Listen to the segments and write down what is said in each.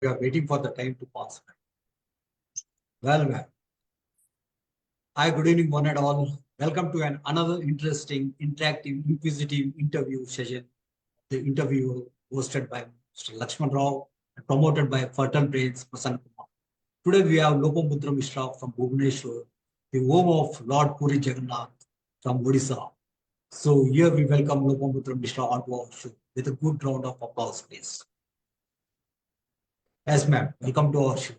we are waiting for the time to pass. Well. Hi, good evening, one and all. Welcome to another interesting, interactive, inquisitive interview session. The interview hosted by Mr. Lakshman Rao and promoted by Fertile Brains Prasanna Kumar. Today we have Lopamudra Mishra from Bhubaneswar, the home of Lord Puri Jagannath from Odisha. So here we welcome Lopamudra Mishra onto our show with a good round of applause, please. Yes, ma'am. Welcome to our show.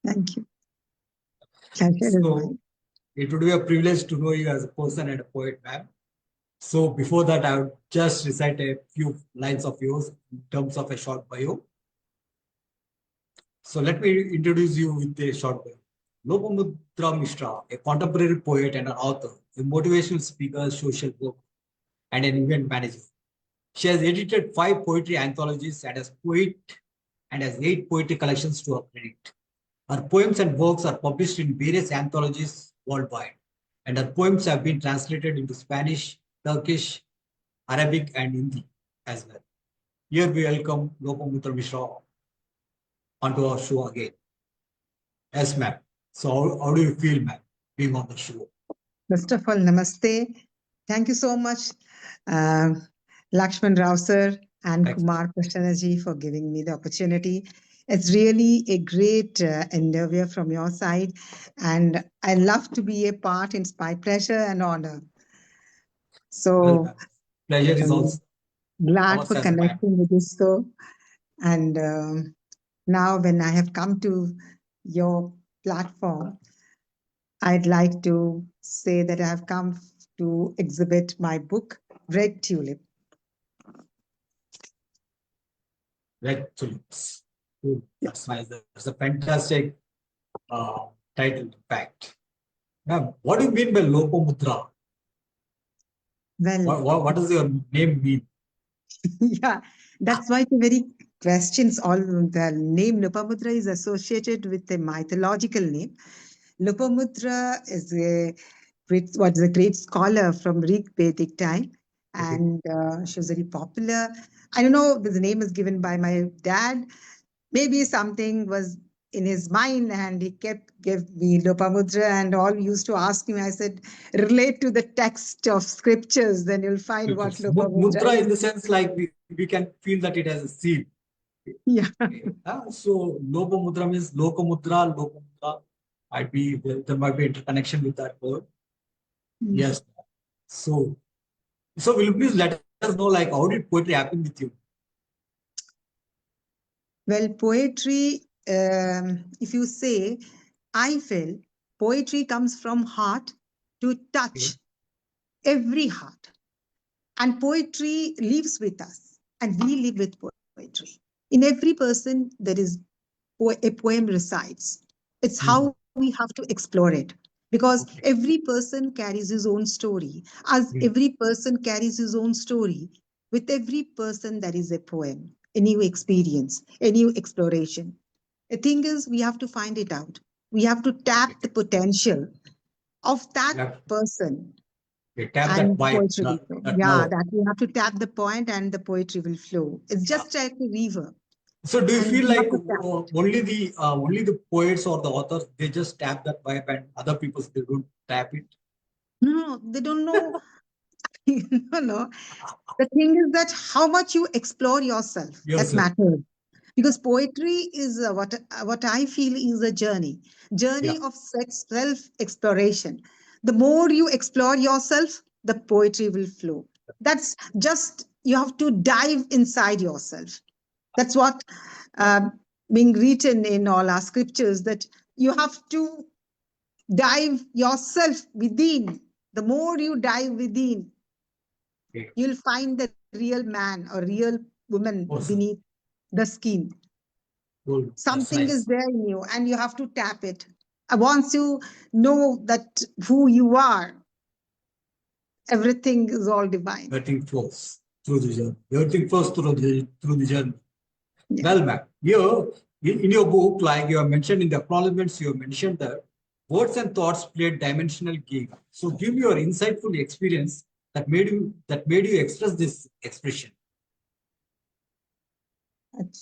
Thank you. So, it would be a privilege to know you as a person and a poet, ma'am. So before that, I would just recite a few lines of yours in terms of a short bio. So let me introduce you with a short bio. Lopamudra Mishra, a contemporary poet and an author, a motivational speaker, social worker, and an event manager. She has edited 5 poetry anthologies and has 8 poetry collections to her credit. Her poems and works are published in various anthologies worldwide, and her poems have been translated into Spanish, Turkish, Arabic, and Hindi as well. Here we welcome Lopamudra Mishra onto our show again. Yes, ma'am. So how do you feel, ma'am, being on the show? First of all, namaste. Thank you so much, Lakshman Rao sir and Thanks. Kumar Prashanaji for giving me the opportunity. It's really a great endeavor from your side, and I love to be a part. It's my pleasure and honor. So, well, pleasure is also glad for connecting with you, so. And now, when I have come to your platform, I'd like to say that I have come to exhibit my book, Red Tulip. Red Tulips. That's nice. That's a fantastic title, in fact. Now, what do you mean by Lopamudra? Well, what does your name mean? Yeah, that's why the very questions, all the name Lopamudra is associated with a mythological name. Lopamudra is was a great scholar from Greek Vedic time, and she was very popular. I don't know, the name is given by my dad. Maybe something was in his mind and he gave me Lopamudra, and all used to ask me. I said, relate to the text of scriptures, then you'll find what Lopamudra Mudra is. in the sense like we can feel that it has a seal. Yeah. So Lopamudra means Lopamudra. There might be interconnection with that word. Yes. So will you please let us know, like, how did poetry happen with you? Well, poetry, if you say, I feel poetry comes from heart to touch every heart. And poetry lives with us, and we live with poetry. In every person, there is a poem resides. It's how we have to explore it. Because every person carries his own story. As every person carries his own story, with every person there is a poem, a new experience, a new exploration. The thing is, we have to find it out. We have to tap the potential of that person. Tap that poetry will flow. That we have to tap the point and the poetry will flow. It's just like a river. So do you feel like only the poets or the authors, they just tap that vibe and other people, they don't tap it? No, they don't know. No. The thing is that how much you explore yourself, that matters. Because poetry is what I feel is a journey of self-exploration. The more you explore yourself, the poetry will flow. That's just, you have to dive inside yourself. That's what being written in all our scriptures, that you have to dive yourself within. The more you dive within, you'll find the real man or real woman beneath the skin. Something is there in you, and you have to tap it. Once you know that who you are, everything is all divine. Everything flows through the journey. Everything flows through the journey. Well, ma'am, here in your book, like you have mentioned in the acknowledgements, you have mentioned that words and thoughts play a dimensional game. So give me your insightful experience that made you express this expression.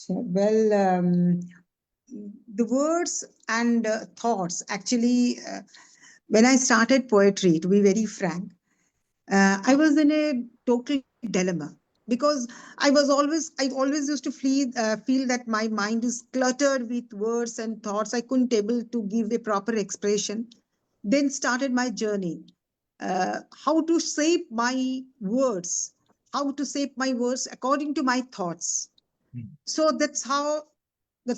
Well, the words and thoughts actually, when I started poetry, to be very frank, I was in a total dilemma because I always used to feel that my mind is cluttered with words and thoughts. I couldn't able to give a proper expression. Then started my journey. How to shape my words, how to shape my words according to my thoughts. So that's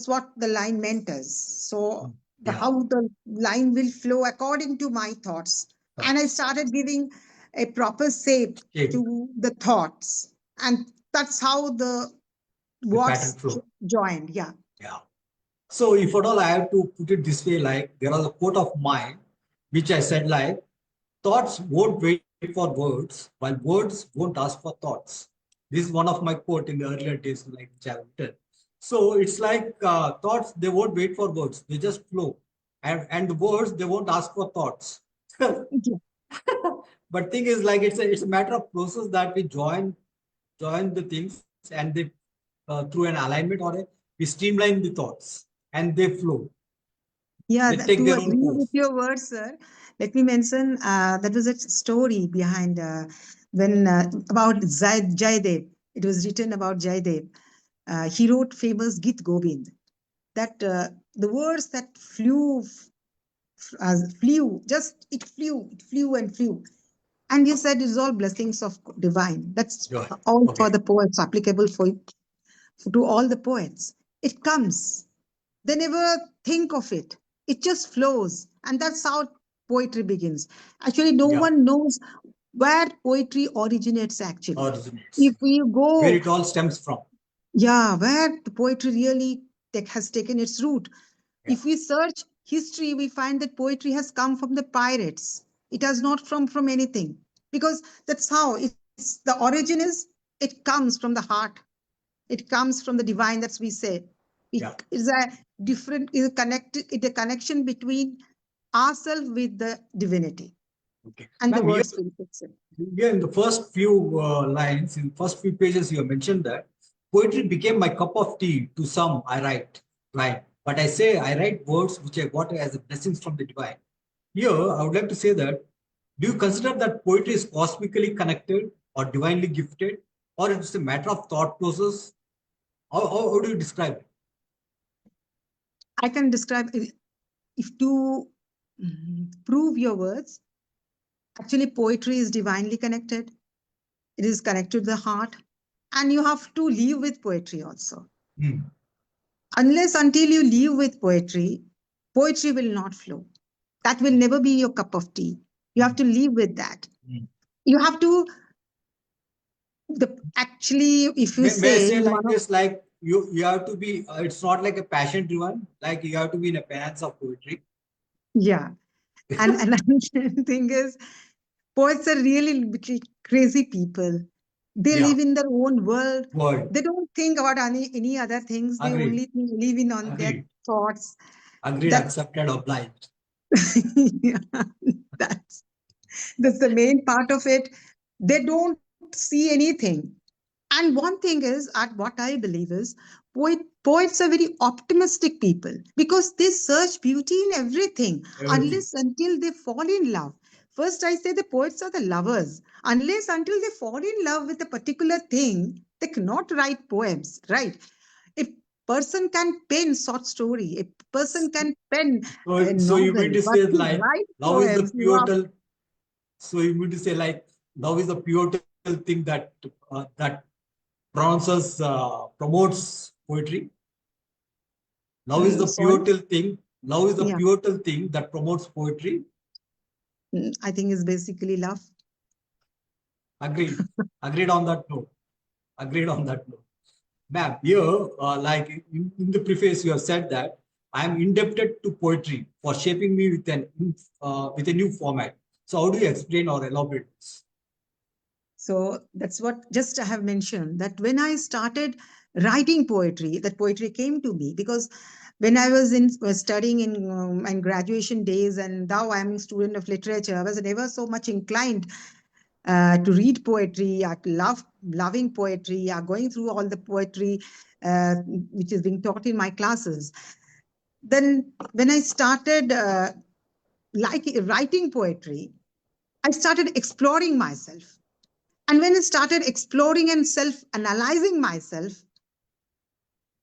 what the line meant us. So Yeah. how the line will flow according to my thoughts. And I started giving a proper shape to the thoughts. And that's how the pattern words flow. joined. Yeah. Yeah. So if at all I have to put it this way, like there was a quote of mine, which I said like, thoughts won't wait for words, while words won't ask for thoughts. This is one of my quote in the earlier days, like which I have written. So it's like thoughts, they won't wait for words, they just flow. And the words, they won't ask for thoughts. But thing is like it's a matter of process that we join the things and they through an alignment or we streamline the thoughts and they flow. Yeah, They take to their own agree with course. your words, sir, let me mention that was a story behind when about Jaidev. It was written about Jaidev. He wrote famous Git Gobind. That the words that it flew and flew. And you said it's all blessings of divine. That's Joy. all Okay. for the poets, applicable for to all the poets. It comes. They never think of it. It just flows. And that's how poetry begins. Actually, no Yeah. one knows where poetry originates actually. Originates. If we Where go, it all stems from. yeah, where the poetry really has taken its root. Yeah. If we search history, we find that poetry has come from the pirates. It has not from anything. Because that's how the origin is, it comes from the heart. It comes from the divine, that's we say. Yeah. It is a a connection between ourselves with the divinity. Okay. And the Ma'am, words will fix it. here in the first few lines, in first few pages, you have mentioned that poetry became my cup of tea. To some, I write, right? But I say I write words which I got as a blessings from the divine. Here, I would like to say that, do you consider that poetry is cosmically connected or divinely gifted, or it's a matter of thought process? How do you describe it? I can describe if to prove your words. Actually, poetry is divinely connected. It is connected to the heart. And you have to live with poetry also. Hmm. Unless until you live with poetry, poetry will not flow. That will never be your cup of tea. You have to live with that. You have to actually, if you May I say say in like one of this, like you have to be, it's not like a passion driven, like you have to be in a penance of poetry. yeah, and another thing is poets are really crazy people. They Yeah. live in their own world. Word. They don't think about any other things. They Agreed. only live in on their Agreed. thoughts. Agreed. That Accepted. Obliged. yeah, that's that's the main part of it. They don't see anything. And one thing is, at what I believe is, poets are very optimistic people because they search beauty in everything, Everything. unless until they fall in love. First, I say the poets are the lovers. Unless until they fall in love with a particular thing, they cannot write poems, right? A person can pen short story, a person can pen a So you mean novel, to but say to like write love is the poems, you have pivotal. So you mean to say like love is the pivotal thing that promotes poetry. Love is the sorry. pivotal thing. Love is the Yeah, pivotal thing that promotes poetry. I think it's basically love. Agreed. Agreed on that note. Agreed on that note. Ma'am, here, like in the preface, you have said that I am indebted to poetry for shaping me with a new format. So, how do you explain or elaborate this? So that's what just I have mentioned that when I started writing poetry, that poetry came to me because when I was in studying in my graduation days, and now I'm a student of literature, I was never so much inclined to read poetry, loving poetry, going through all the poetry which is being taught in my classes. Then when I started writing poetry, I started exploring myself. And when I started exploring and self-analyzing myself,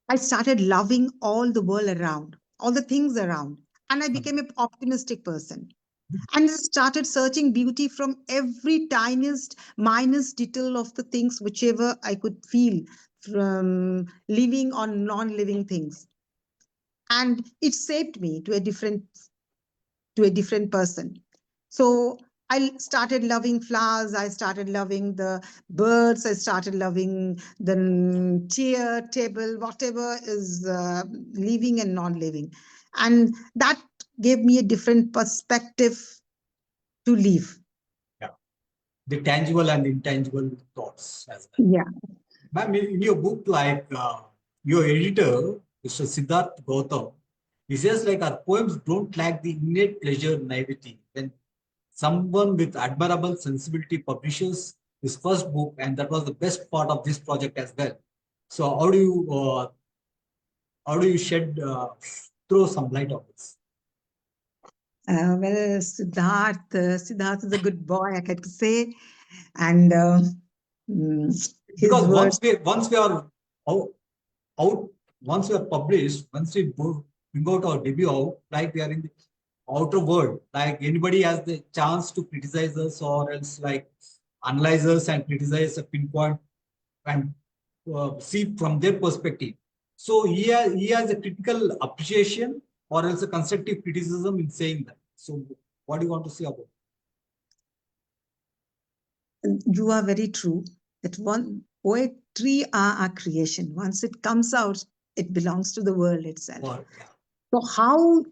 I started loving all the world around, all the things around. And I became an optimistic person. And I started searching beauty from every tiniest, minus detail of the things, whichever I could feel from living or non-living things. And it shaped me to a different person. So I started loving flowers. I started loving the birds. I started loving the chair, table, whatever is living and non-living. And that gave me a different perspective to live. Yeah. The tangible and intangible thoughts as well. Yeah. Ma'am, in your book, like your editor, Mr. Siddharth Gautam, he says like our poems don't lack the innate pleasure naivety. When someone with admirable sensibility publishes his first book, and that was the best part of this project as well. So how do you shed throw some light on this? Well, Siddharth is a good boy, I can say, and his Because words. once we are out once we are published, once we bring out our debut out, like we are in the outer world, like anybody has the chance to criticize us or else like analyze us and criticize a pinpoint and see from their perspective. So he has a critical appreciation or else a constructive criticism in saying that. So what do you want to say about it? You are very true that one poetry are our creation. Once it comes out, it belongs to the world itself. Or, yeah. So how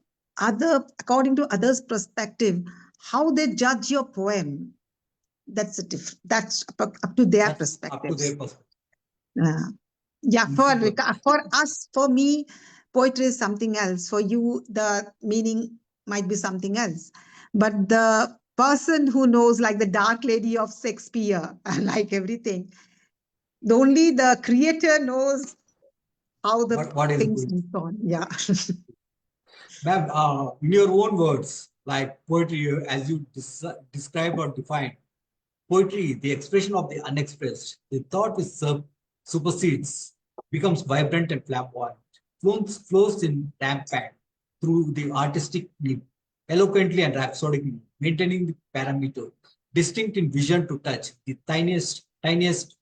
according to others' perspective, how they judge your poem, that's up to their perspective. Up to their perspective. Yeah, for us, for me, poetry is something else. For you, the meaning might be something else. But the person who knows, like the Dark Lady of Shakespeare, like everything, only the creator knows how the what things is and so on. Yeah. Ma'am, in your own words, like poetry, as you describe or define, poetry, the expression of the unexpressed, the thought which supersedes, becomes vibrant and flamboyant, flows in rampant through the artistic need, eloquently and rhapsodically, maintaining the parameter, distinct in vision to touch, the tiniest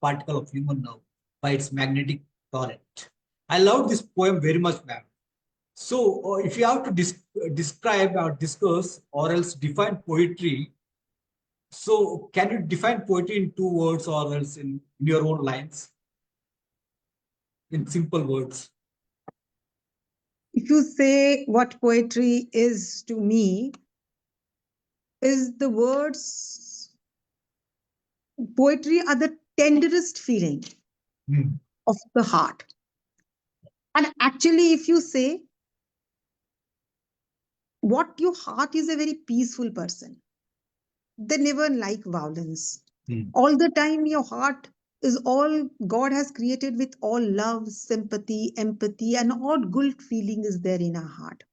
particle of human nerve by its magnetic torrent. I love this poem very much, ma'am. So, if you have to describe or discuss or else define poetry, so can you define poetry in 2 words or else in your own lines? In simple words. If you say what poetry is to me, is the words, poetry are the tenderest feeling of the heart. And actually, if you say, what your heart is a very peaceful person, they never like violence. All the time, your heart is all God has created with all love, sympathy, empathy, and all good feeling is there in our heart.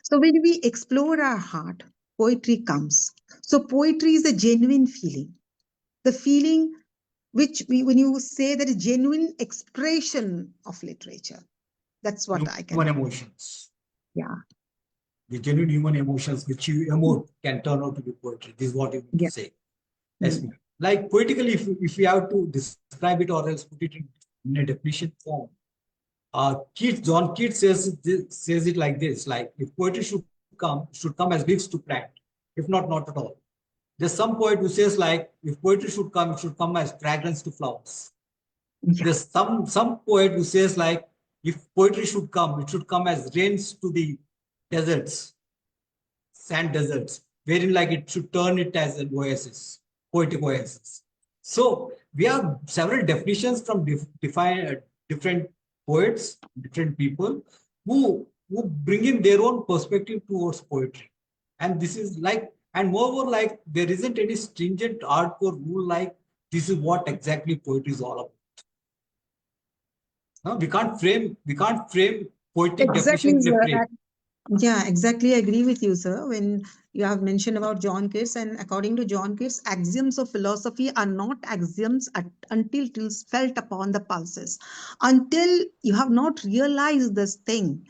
So when we explore our heart, poetry comes. So poetry is a genuine feeling. The feeling which when you say that is genuine expression of literature. That's what I can. Human emotions. Yeah. The genuine human emotions which you emote can turn out to be poetry. This is what you mean to say. Yes, like poetically, if you have to describe it or else put it in a definition form, John Keats says it like this: like if poetry should come as leaves to plant, if not at all. There's some poet who says like if poetry should come, it should come as fragrance to flowers. Yeah. There's some poet who says like if poetry should come, it should come as rains to the deserts, sand deserts, wherein like it should turn it as an oasis, poetic oasis. So we have several definitions from different poets, different people who bring in their own perspective towards poetry. And this is like, and moreover, like there isn't any stringent hardcore rule like this is what exactly poetry is all about. No, we can't frame poetic Exactly, definition in a sir. frame. Yeah, exactly. I agree with you, sir. When you have mentioned about John Keats, and according to John Keats, axioms of philosophy are not axioms until it is felt upon the pulses. Until you have not realized this thing,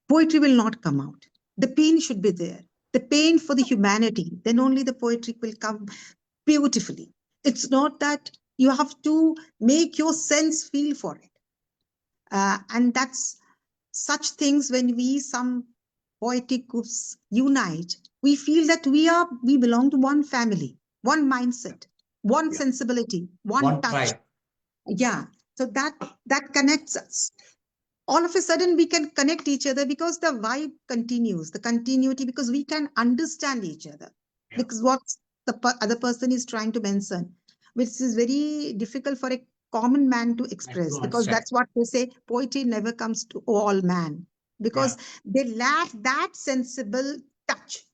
poetry will not come out. The pain should be there. The pain for the humanity. Then only the poetry will come beautifully. It's not that you have to make your sense feel for it. And that's such things when we some poetic groups unite, we feel that we belong to one family, one mindset, one Yeah. sensibility, one One touch. tribe. Yeah. So that connects us. All of a sudden we can connect each other because the vibe continues, the continuity, because we can understand each other. Yeah. Because what the other person is trying to mention, which is very difficult for a common man to And express, to because understand. that's what they say, poetry never comes to all man, Yeah. because they lack that sensible touch.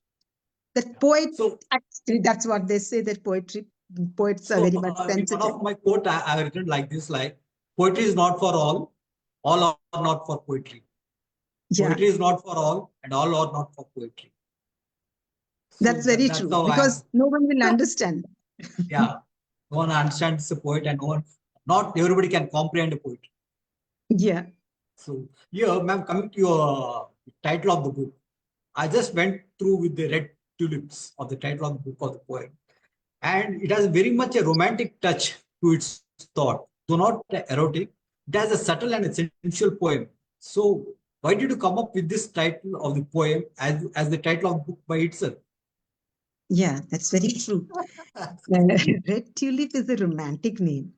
That Yeah. poet, So actually, that's what they say, that poets are so very much in one sensitive. of my quote, I written like this: like poetry is not for all are not for poetry. Poetry Yeah, is not for all are not for poetry. So that's very that's true, how I am. because no one will understand. Yeah. No one understands the poet, and no one, not everybody can comprehend the poetry. Yeah. So here, ma'am, coming to your title of the book, I just went through with the red tulips of the title of the book of the poem, and it has very much a romantic touch to its thought, though not erotic. It has a subtle and essential poem. So why did you come up with this title of the poem as the title of the book by itself? Yeah, that's very true. Red Tulip is a romantic name,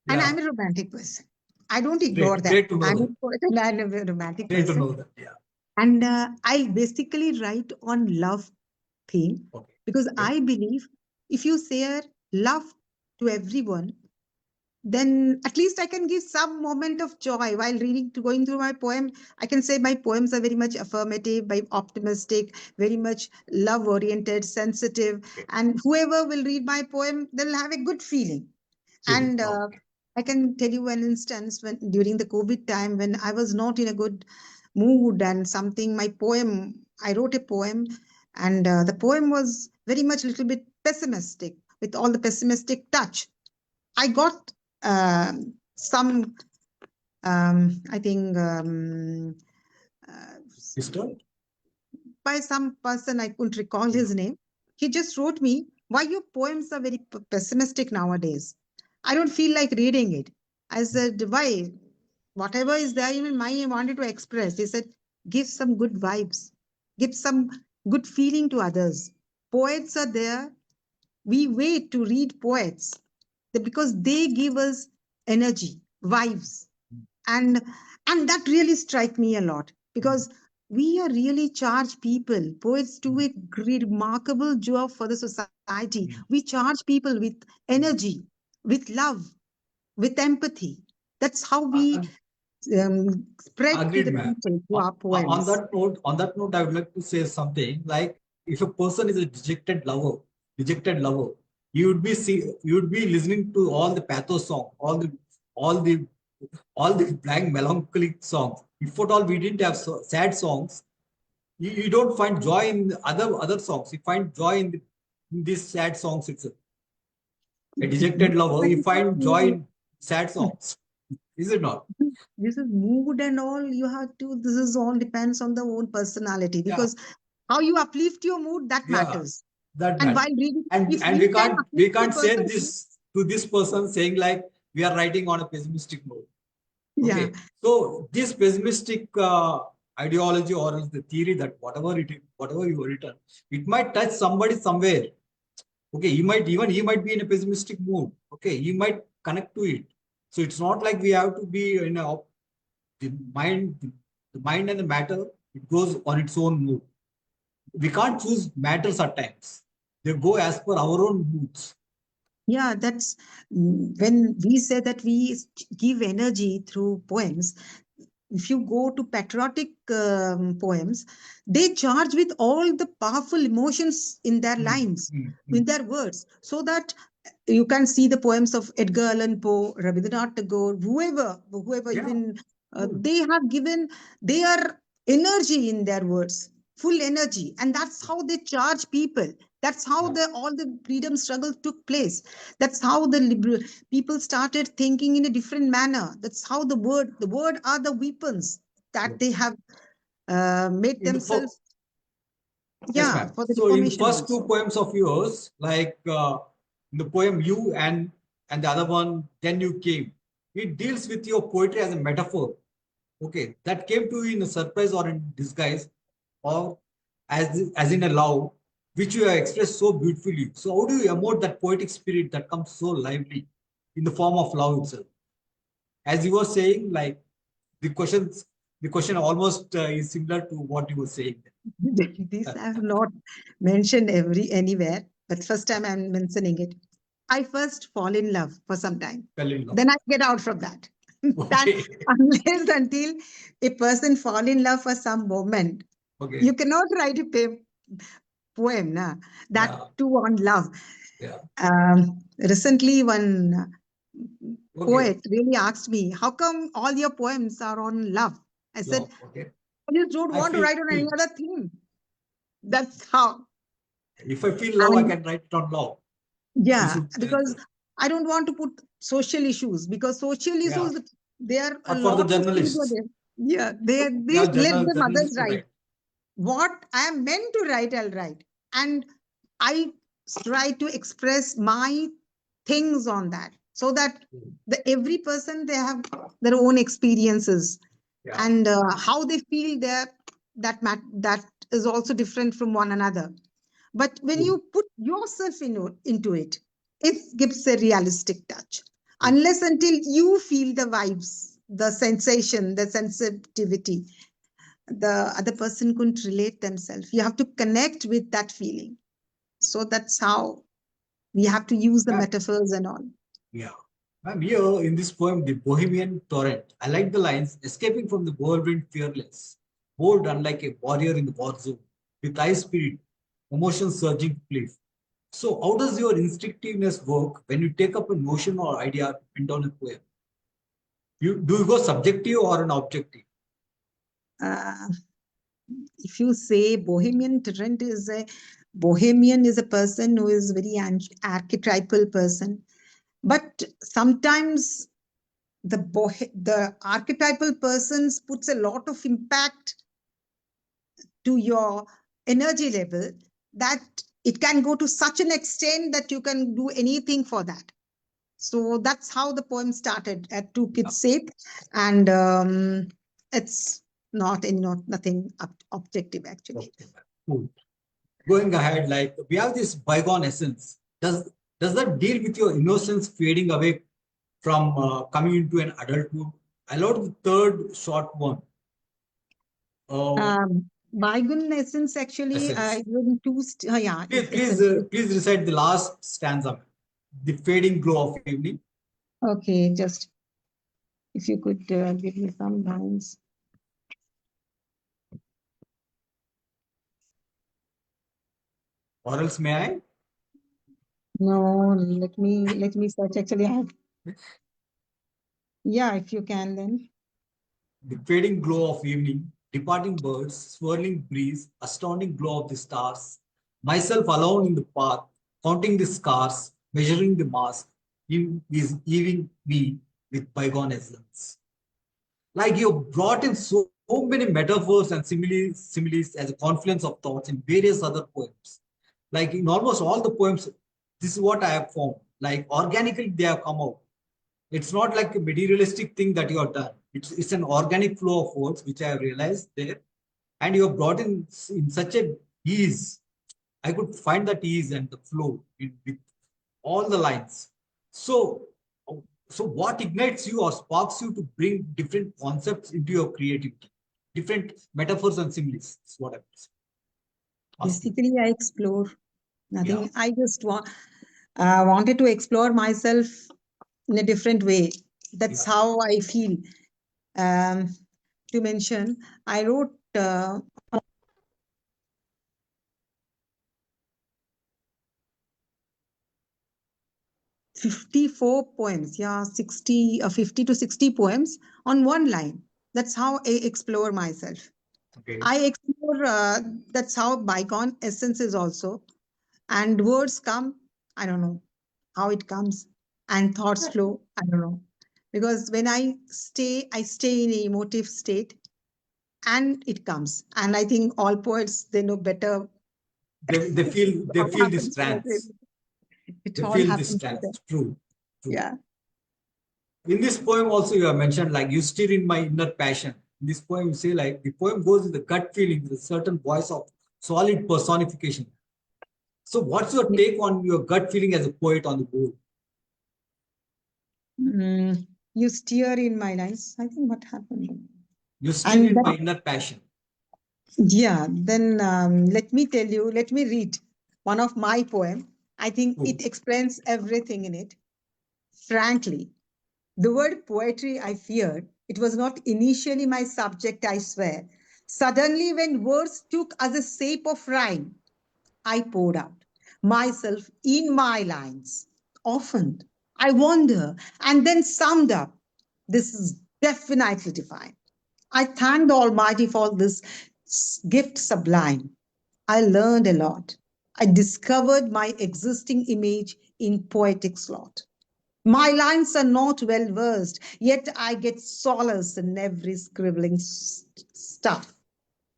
and Yeah, I'm a romantic person. I don't ignore that. great to know I'm a that. poet and I'm a romantic Great to person. know that. Yeah. And I basically write on love theme, Okay. because Great. I believe if you share love to everyone, then at least I can give some moment of joy while going through my poem. I can say my poems are very much affirmative, very optimistic, very much love oriented, sensitive. Okay. And whoever will read my poem, they'll have a good feeling. Feeling. And Okay. I can tell you an instance when during the COVID time, when I was not in a good mood and something, I wrote a poem, and the poem was very much a little bit pessimistic, with all the pessimistic touch. I got some, I think, uh, Disturbed? by some person, I couldn't recall his name. He just wrote me, "Why your poems are very pessimistic nowadays? I don't feel like reading it." I said, "Why? Whatever is there in my mind, I wanted to express." He said, "Give some good vibes, give some good feeling to others. Poets are there. We wait to read poets because they give us energy, vibes, and that really strike me a lot, because we are really charged people. Poets do a remarkable job for the society. We charge people with energy, with love, with empathy. That's how we spread to Agreed, the ma'am. people through On our on poems. that note, I would like to say something like if a person is a rejected lover, you would be listening to all the pathos song, all the all the blank melancholic songs. If at all we didn't have sad songs, you don't find joy in the other songs. You find joy in these sad songs itself. A dejected lover, you find joy in sad songs. Is it not? This is mood and all. You have to. This is all depends on the own personality, Yeah, because how you uplift your mood, that yeah. matters. That And matters. while reading, if And you can we uplift a can't say person, this to this person saying like we are writing on a pessimistic note. yeah, Okay, so this pessimistic ideology or else the theory that whatever you written, it might touch somebody somewhere. Okay, he might be in a pessimistic mood. Okay, he might connect to it. So it's not like we have to be in a the mind the mind and the matter, it goes on its own mood. We can't choose matters at times. They go as per our own moods. yeah. That's when we say that we give energy through poems. If you go to patriotic poems, they charge with all the powerful emotions in their Mm, lines, mm, in mm. their words, so that You can see the poems of Edgar Allan Poe, Rabindranath Tagore, whoever, Yeah. even Cool. they have given their energy in their words, full energy, and that's how they charge people. That's how Yeah. all the freedom struggle took place. That's how the people started thinking in a different manner. That's how the word are the weapons that Yeah. they have made In the themselves, Yes, yeah, ma'am. for the So in the reformation first two also. poems of yours, like in the poem "You" and the other one, "Then You Came," it deals with your poetry as a metaphor. Okay, that came to you in a surprise or in disguise, or as in a love, which you have expressed so beautifully. So how do you emote that poetic spirit that comes so lively in the form of love itself? As you were saying, like the questions, the question almost is similar to what you were saying. This I have not mentioned anywhere, but first time I'm mentioning it. I first fall in love for some time. Fell in love. Then I get out from that. That Okay. unless until a person fall in love for some moment, Okay. you cannot write a poem, na? That Yeah. too on love. Yeah. Recently, one Okay. poet really asked me, "How come all your poems are on love?" I said, Love. Okay. "I just don't I want to feel write on any other theme." That's how. if I feel love, I And can write it on love. You yeah, should. because I don't want to put social issues, because social Yeah. issues, there are a But for the lot of things are journalists, there. Yeah, we they have let them journalists others to write. write. What I am meant to write, I'll write. And I try to express my things on that, so that every person, they have their own experiences, Yeah. and how they feel there, that is also different from one another. But when Cool. you put yourself into it, it gives a realistic touch. Cool. Unless until you feel the vibes, the sensation, the sensitivity, the other person couldn't relate themselves. You have to connect with that feeling. So that's how we have to use the Ma'am, metaphors and all. yeah. Ma'am, here in this poem, The Bohemian Torrent, I like the lines, escaping from the whirlwind fearless, bold unlike a warrior in the war zone, with high spirit, emotions surging cliff. So how does your instinctiveness work when you take up a notion or idea to pin down a poem? Do you go subjective or an objective? Uh, if you say bohemian is a person who is very archetypal person, but sometimes the archetypal persons puts a lot of impact to your energy level, that it can go to such an extent that you can do anything for that. So that's how the poem started, at took its shape, and it's nothing objective actually. Okay, cool. Going ahead, like we have this bygone essence. Does that deal with your innocence fading away from coming into an adulthood? I love the third short one. Uh, Bygone essence actually, essence. even yeah, essence. Please recite the last stanza. The fading glow of evening. Okay, just if you could give me some lines. Or else may I? No, let me search. Actually, yeah, if you can, then. The fading glow of evening, departing birds, swirling breeze, astounding glow of the stars. Myself alone in the park, counting the scars, measuring the mask, is evening me with bygone essence. Like you brought in so many metaphors and similes as a confluence of thoughts in various other poems. Like in almost all the poems, this is what I have found. Like organically, they have come out. It's not like a materialistic thing that you have done. It's an organic flow of words, which I have realized there. And you have brought in such a ease. I could find that ease and the flow with all the lines. So, so what ignites you or sparks you to bring different concepts into your creativity, different metaphors and similes? That's what I'm asking. Basically, I explore Yeah. nothing. I just wanted to explore myself in a different way. That's Yeah. how I feel. Um, to mention, I wrote 54 poems, yeah, 60, 50 to 60 poems on one line. That's how I explore myself. Okay. I explore, that's how bygone essence is also. And words come, I don't know how it comes. And thoughts flow, I don't know. Because when I stay in an emotive state and it comes. And I think all poets, they know better. They What feel this happens when trance. it They all feel this happens trance. better. True. True. Yeah. In this poem also you have mentioned like you stir in my inner passion. In this poem you say like the poem goes with the gut feeling, with a certain voice of solid personification. So what's your take on your gut feeling as a poet on the whole? You steer in my lines. I think what happened. You stir And in my then, inner passion. yeah, then let me tell you, let me read one of my poem. I think Oh, it explains everything in it. Frankly, the word poetry I feared, it was not initially my subject, I swear. Suddenly, when words took as a shape of rhyme, I poured out myself in my lines. Often, I wonder and then summed up. This is definitely divine. I thank the Almighty for this gift sublime. I learned a lot. I discovered my existing image in poetic slot. My lines are not well versed, yet I get solace in every scribbling stuff.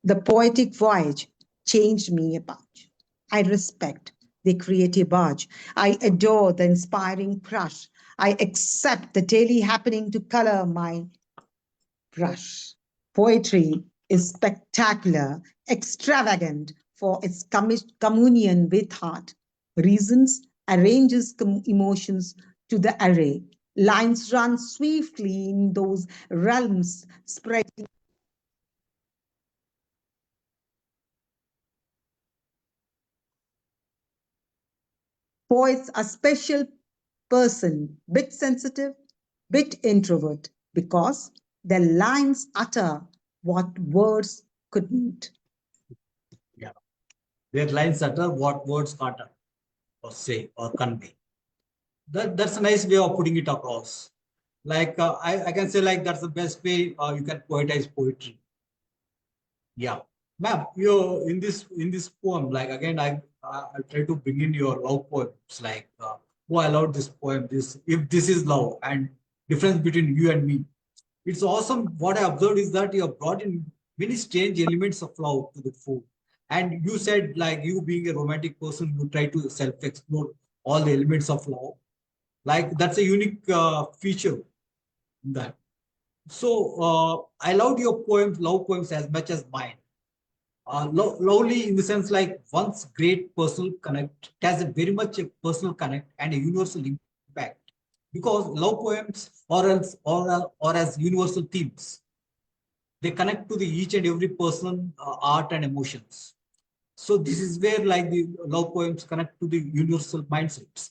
The poetic voyage changed me a bunch. I respect the creative urge. I adore the inspiring crush. I accept the daily happening to color my brush. Poetry is spectacular, extravagant for its communion with heart. Reasons arranges emotions to the array. Lines run swiftly in those realms, spreading. Poets are special person, bit sensitive, bit introvert, because their lines utter what words couldn't. yeah. Their lines utter what words can't utter or say or convey. That's a nice way of putting it across. Like I can say like that's the best way you can poetize poetry. Yeah, ma'am, you in this poem, like again, I try to bring in your love poems. Like, oh, I love this poem. This if this is love and difference between you and me. It's awesome. What I observed is that you have brought in many strange elements of love to the fore. And you said like you being a romantic person, you try to self-explore all the elements of love. Like that's a unique feature in that. So I loved your poems, love poems as much as mine. Lovely in the sense like once great personal connect it has a very much a personal connect and a universal impact because love poems or as universal themes they connect to the each and every person art and emotions. So this is where like the love poems connect to the universal mindsets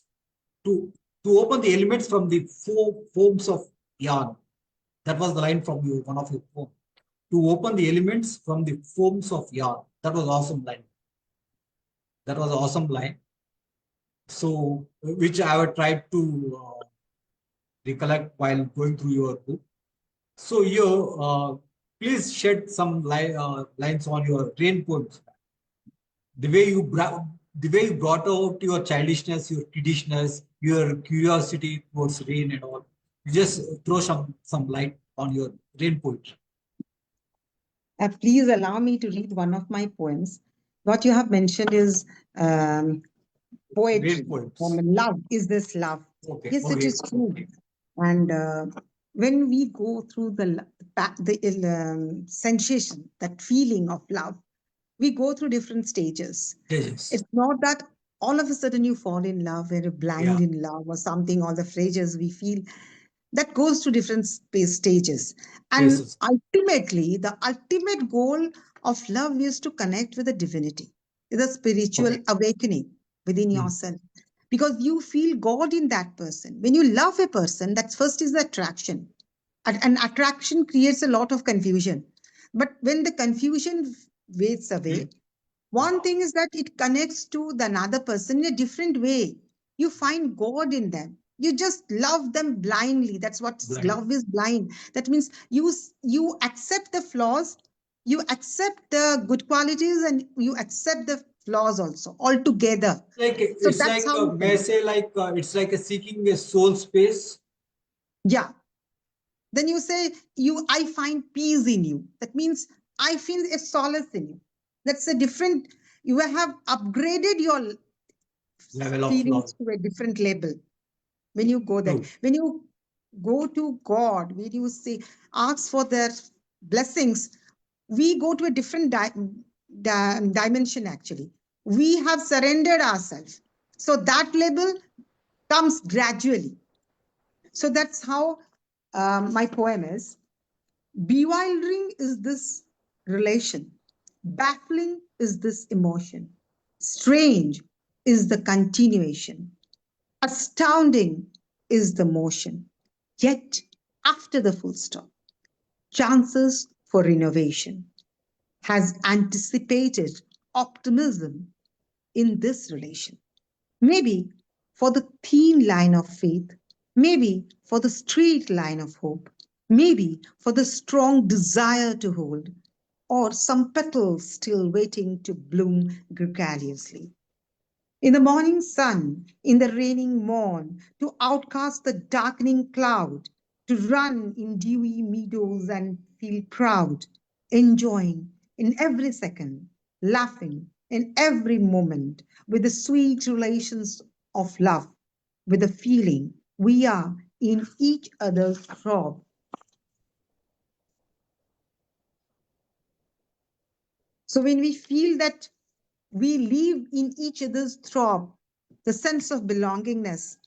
to open the elements from the four forms of yarn. That was the line from you one of your poems to open the elements from the forms of yarn. That was awesome line. That was an awesome line. So, which I have tried to recollect while going through your book. So, you please shed some lines on your rain poems. The way the way you brought out your childishness, your kiddishness, your curiosity towards rain and all. You just throw some light on your rain poetry. Please allow me to read one of my poems. What you have mentioned is um, Rain poetry. poems. Love is this love. Okay. Yes, it Okay. is true. Okay. And when we go through the sensation, that feeling of love, we go through different stages. Yes. It's not that all of a sudden you fall in love or you're blind Yeah. in love or something, all the phrases we feel that goes to different space stages. And Phases. ultimately, the ultimate goal of love is to connect with the divinity, with a spiritual Okay. awakening within Hmm. yourself. Because you feel God in that person. When you love a person, that first is the attraction. And attraction creates a lot of confusion. But when the confusion fades away, one Yeah. thing is that it connects to the another person in a different way. You find God in them. You just love them blindly. That's what love is, blind. That means you accept the flaws, you accept the good qualities, and you accept the flaws also altogether. Like So it's that's like how you may I can. say like it's like a seeking a soul space. Yeah. Then you say, I find peace in you. That means I feel a solace in you. That's a different, you have upgraded your Level of feelings love. to a different label when you go there. True. When you go to God, when you say, ask for their blessings, we go to a different dimension actually. We have surrendered ourselves. So that label comes gradually. So that's how my poem is. Bewildering is this relation. Baffling is this emotion. Strange is the continuation. Astounding is the motion. Yet, after the full stop, chances for innovation has anticipated optimism in this relation. Maybe for the thin line of faith, maybe for the straight line of hope, maybe for the strong desire to hold, or some petals still waiting to bloom gregariously. In the morning sun, in the raining morn, to outcast the darkening cloud, to run in dewy meadows and feel proud, enjoying in every second, laughing in every moment with the sweet relations of love, with the feeling we are in each other's throb. So when we feel that we live in each other's throb, the sense of belongingness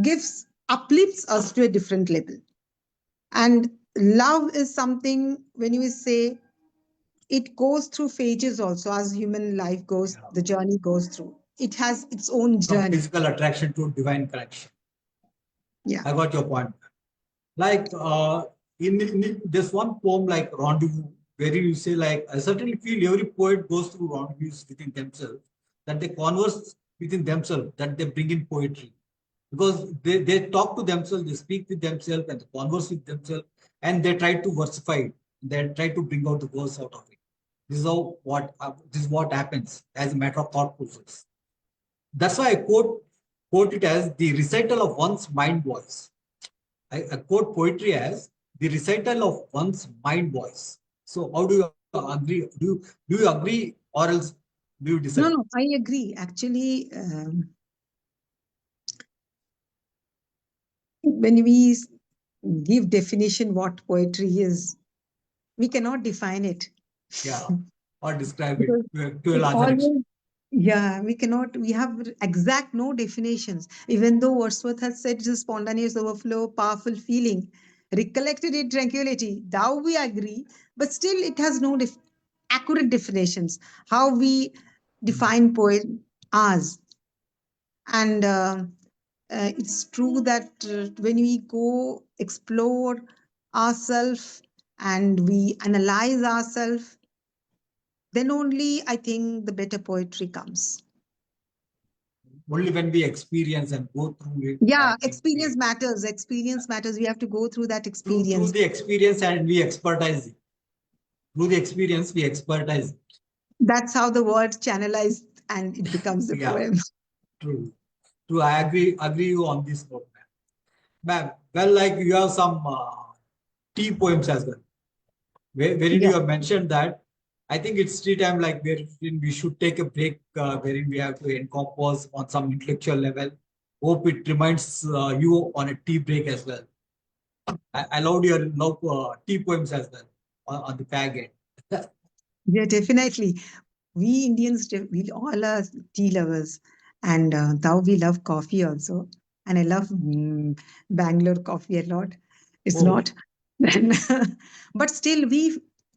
gives uplifts us to a different level. And love is something, when you say, it goes through phases also, as human life goes, Yeah. the journey goes through, it has its own From journey. physical attraction to divine connection. Yeah. I got your point. Like in this one poem like Rendezvous, where you say like I certainly feel every poet goes through rendezvous within themselves, that they converse within themselves, that they bring in poetry. Because they talk to themselves, they speak with themselves and they converse with themselves, and they try to versify it. They try to bring out the verse out of it. This is how this is what happens as a matter of thought process. That's why I quote it as the recital of one's mind voice. I quote poetry as the recital of one's mind voice. So how do you agree? Do you agree or else do you disagree? No, no, I agree. Actually, when we give definition what poetry is, we cannot define it. Yeah, or describe it Because to a it larger extent. always, yeah, we cannot, we have exact no definitions. Even though Wordsworth has said it's a spontaneous overflow, powerful feeling, recollected in tranquility, thou we agree, but still it has no accurate definitions. How we define poet as. And it's true that when we go explore ourselves and we analyze ourselves, then only I think the better poetry comes. Only when we experience and go through it, Yeah, that we experience create. matters. Experience matters. We have to go through that Through experience. the experience and we expertise it. Through the experience, we expertise it. That's how the word channelized and it becomes a Yeah, poem. true. True. I agree you on this note, ma'am. Ma'am, well, like you have some tea poems as well. Wherein Yeah. you have mentioned that I think it's tea time, like wherein we should take a break, wherein we have to encompass on some intellectual level. Hope it reminds you on a tea break as well. I loved your love tea poems as well on the fag end. Yeah, definitely. We Indians, we all are tea lovers. And thou we love coffee also. And I love Bangalore coffee a lot. It's Oh, not. Then, but still,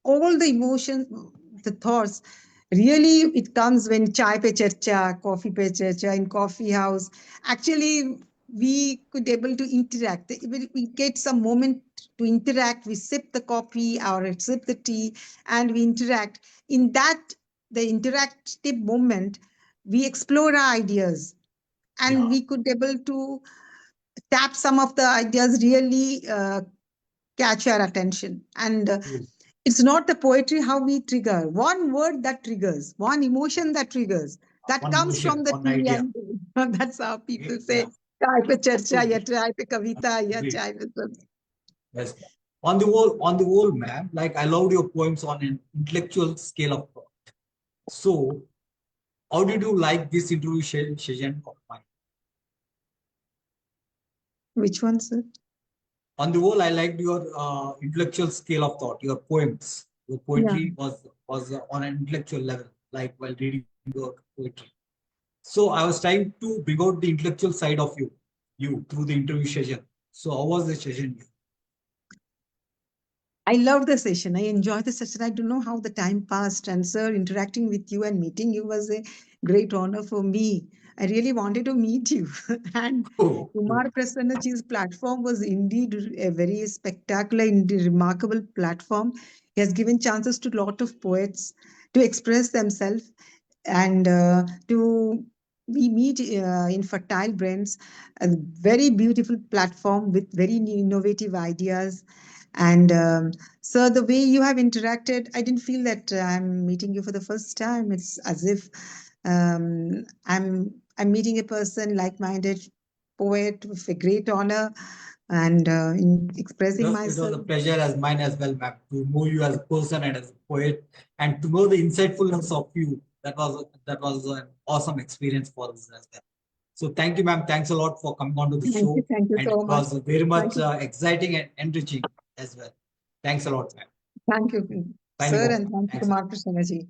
all the emotions, the thoughts, really, it comes when chai pe charcha, coffee pe charcha in coffee house. Actually, we could able to interact. We get some moment to interact. We sip the coffee or sip the tea and we interact. In that, the interactive moment, we explore our ideas and yeah. we could able to tap some of the ideas, really catch your attention. And it's not the poetry how we trigger. One word that triggers, one emotion that triggers, that one comes emotion, from the one tree. idea. And that's how people say, Yeah. "Chai pe charcha, True. ya chai pe kavita, ya Agreed. chai pe sab." Yes. On the whole, ma'am, like I loved your poems on an intellectual scale of thought. So, how did you like this interview session of mine? Which one, sir? On the whole, I liked your intellectual scale of thought, your poems. Your poetry was on an intellectual level, like while reading your poetry. So I was trying to bring out the intellectual side of you through the interview session. So how was the session? I loved the session. I enjoyed the session. I don't know how the time passed. And sir, interacting with you and meeting you was a great honor for me. I really wanted to meet you. And Kumar Prasannaji's platform was indeed a very spectacular, indeed remarkable platform. He has given chances to a lot of poets to express themselves and to we meet in fertile brains, a very beautiful platform with very innovative ideas. And so the way you have interacted, I didn't feel that I'm meeting you for the first time. It's as if I'm meeting a person, like-minded poet with a great honor, and in expressing It myself. was a pleasure as mine as well, ma'am, to know you as a person and as a poet, and to know the insightfulness of you. That was an awesome experience for us as well. So thank you, ma'am. Thanks a lot for coming on to the show. Thank you And so it much. was very much Thank you. exciting and enriching as well. Thanks a lot, ma'am. Thank you, Signing sir, off. and thank you, Thanks. Kumar Prasannaji.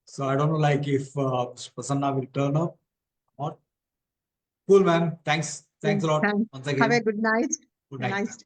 So I don't know like if Prasanna will turn up or cool, ma'am. Thanks a lot. Thanks. Once Have a again. good night. Good A night. nice